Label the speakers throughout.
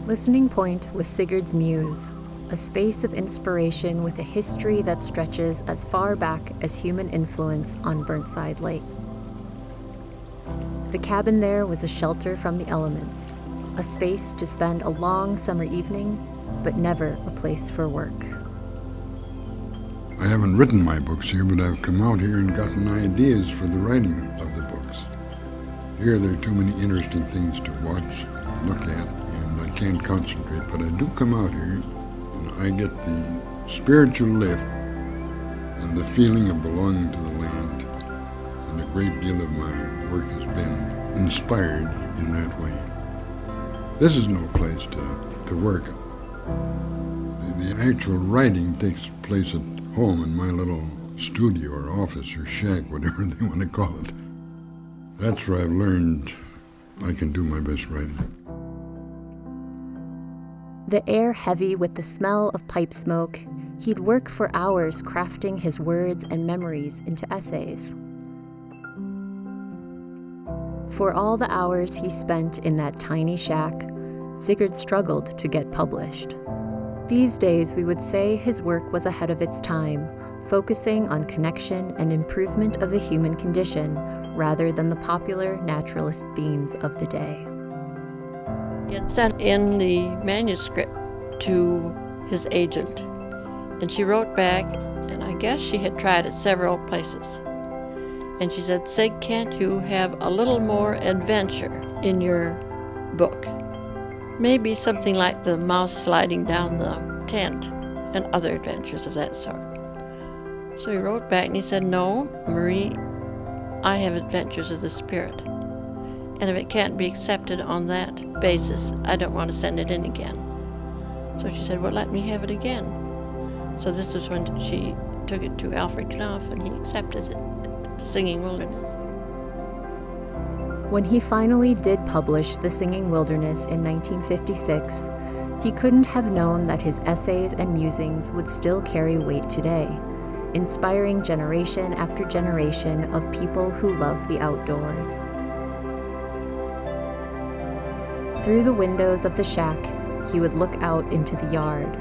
Speaker 1: Listening Point was Sigurd's muse, a space of inspiration with a history that stretches as far back as human influence on Burnside Lake. The cabin there was a shelter from the elements, a space to spend a long summer evening, but never a place for work.
Speaker 2: I haven't written my books here, but I've come out here and gotten ideas for the writing of the books. Here there are too many interesting things to watch, look at, and I can't concentrate, but I do come out here and I get the spiritual lift and the feeling of belonging to the land, and a great deal of my work has been inspired in that way. This is no place to work. The actual writing takes place at home in my little studio or office or shack, whatever they want to call it. That's where I've learned I can do my best writing.
Speaker 1: The air heavy with the smell of pipe smoke, he'd work for hours crafting his words and memories into essays. For all the hours he spent in that tiny shack, Sigurd struggled to get published. These days, we would say his work was ahead of its time, focusing on connection and improvement of the human condition rather than the popular naturalist themes of the day.
Speaker 3: He had sent in the manuscript to his agent, and she wrote back, and I guess she had tried it several places. And she said, "Sig, can't you have a little more adventure in your book? Maybe something like the mouse sliding down the tent and other adventures of that sort." So he wrote back and he said, "No, Marie, I have adventures of the spirit. And if it can't be accepted on that basis, I don't want to send it in again." So she said, "Well, let me have it again." So this was when she took it to Alfred Knopf and he accepted it, The Singing Wilderness.
Speaker 1: When he finally did publish The Singing Wilderness in 1956, he couldn't have known that his essays and musings would still carry weight today, inspiring generation after generation of people who love the outdoors. Through the windows of the shack, he would look out into the yard,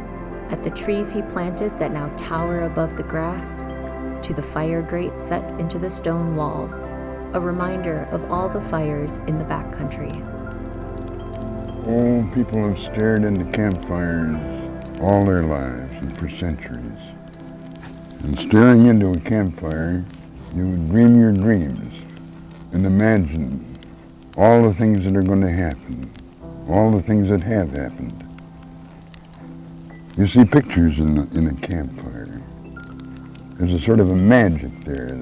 Speaker 1: at the trees he planted that now tower above the grass, to the fire grate set into the stone wall, a reminder of all the fires in the backcountry.
Speaker 2: Oh, people have stared into campfires all their lives and for centuries. And staring into a campfire, you would dream your dreams and imagine all the things that are going to happen, all the things that have happened. You see pictures in a campfire. There's a sort of a magic there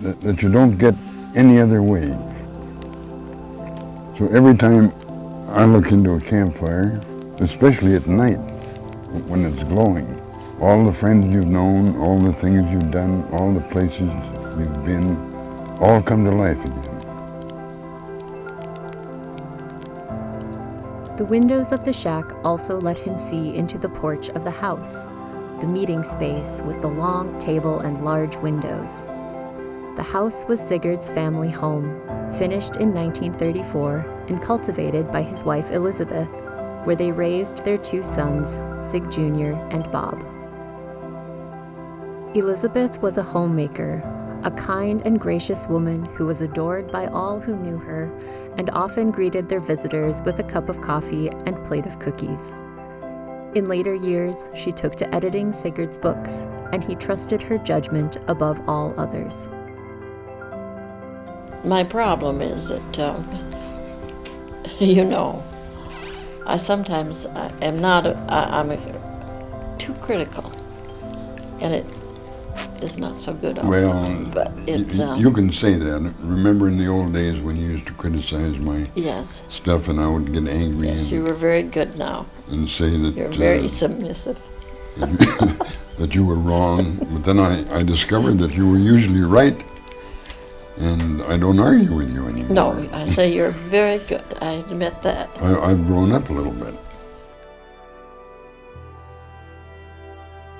Speaker 2: that you don't get any other way. So every time I look into a campfire, especially at night when it's glowing, all the friends you've known, all the things you've done, all the places you've been, all come to life again.
Speaker 1: The windows of the shack also let him see into the porch of the house, the meeting space with the long table and large windows. The house was Sigurd's family home, finished in 1934 and cultivated by his wife Elizabeth, where they raised their two sons, Sig Jr. and Bob. Elizabeth was a homemaker, a kind and gracious woman who was adored by all who knew her and often greeted their visitors with a cup of coffee and plate of cookies. In later years, she took to editing Sigurd's books, and he trusted her judgment above all others.
Speaker 3: My problem is that, I sometimes am not, I'm too critical, and it is not so good all the time, but it's...
Speaker 2: you can say that. Remember in the old days when you used to criticize my
Speaker 3: yes.
Speaker 2: stuff and I would get angry
Speaker 3: Yes, you were very good now.
Speaker 2: And say that...
Speaker 3: You're very submissive.
Speaker 2: that you were wrong, but then I discovered that you were usually right, and I don't argue with you anymore.
Speaker 3: No, I say you're very good. I admit that.
Speaker 2: I've grown up a little bit.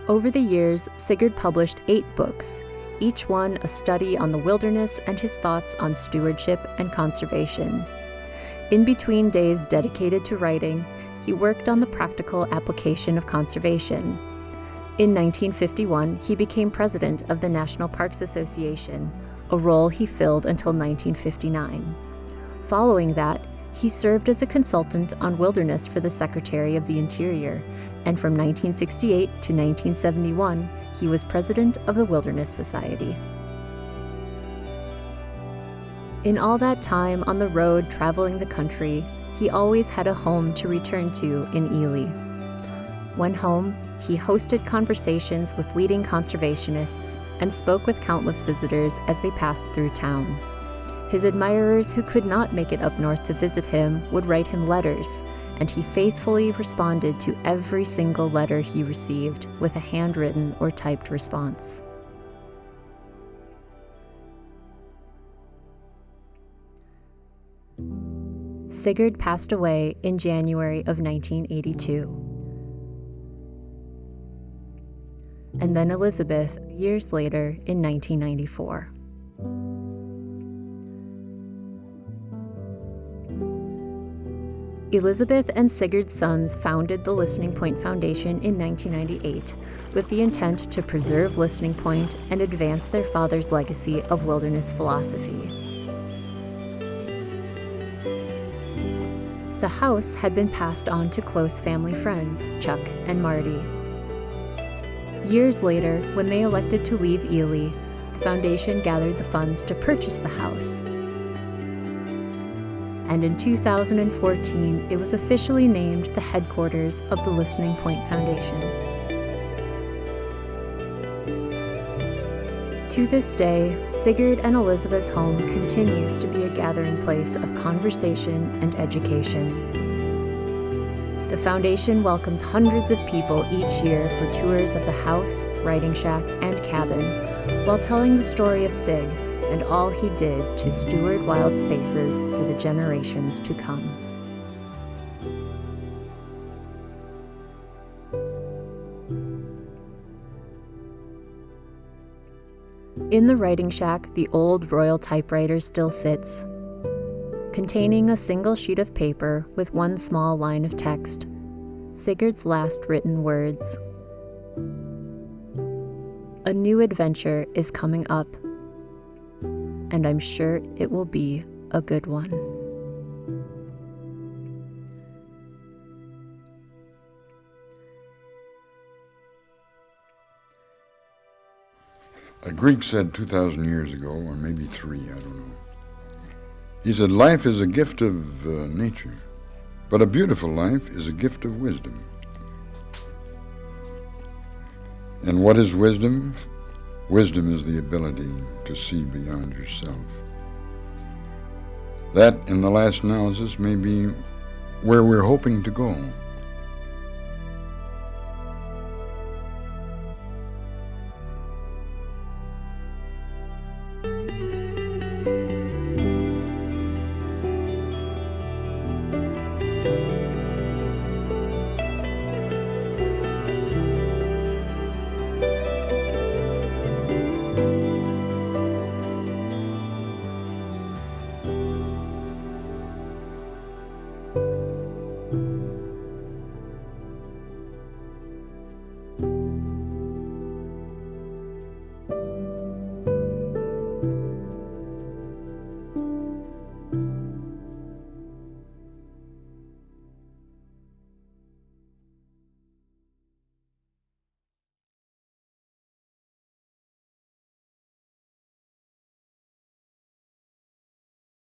Speaker 1: Over the years, Sigurd published 8 books, each one a study on the wilderness and his thoughts on stewardship and conservation. In between days dedicated to writing, he worked on the practical application of conservation. In 1951, he became president of the National Parks Association, a role he filled until 1959. Following that, he served as a consultant on wilderness for the Secretary of the Interior, and from 1968 to 1971, he was president of the Wilderness Society. In all that time on the road traveling the country, he always had a home to return to in Ely. When home, he hosted conversations with leading conservationists and spoke with countless visitors as they passed through town. His admirers who could not make it up north to visit him would write him letters, and he faithfully responded to every single letter he received with a handwritten or typed response. Sigurd passed away in January of 1982. And then Elizabeth years later in 1994. Elizabeth and Sigurd's sons founded the Listening Point Foundation in 1998 with the intent to preserve Listening Point and advance their father's legacy of wilderness philosophy. The house had been passed on to close family friends, Chuck and Marty. Years later, when they elected to leave Ely, the foundation gathered the funds to purchase the house. And in 2014, it was officially named the headquarters of the Listening Point Foundation. To this day, Sigurd and Elizabeth's home continues to be a gathering place of conversation and education. The foundation welcomes hundreds of people each year for tours of the house, writing shack, and cabin, while telling the story of Sig and all he did to steward wild spaces for the generations to come. In the writing shack, the old royal typewriter still sits, containing a single sheet of paper with one small line of text, Sigurd's last written words. A new adventure is coming up, and I'm sure it will be a good one.
Speaker 2: A Greek said 2,000 years ago, or maybe 3, I don't know. He said, life is a gift of nature, but a beautiful life is a gift of wisdom. And what is wisdom? Wisdom is the ability to see beyond yourself. That, in the last analysis, may be where we're hoping to go.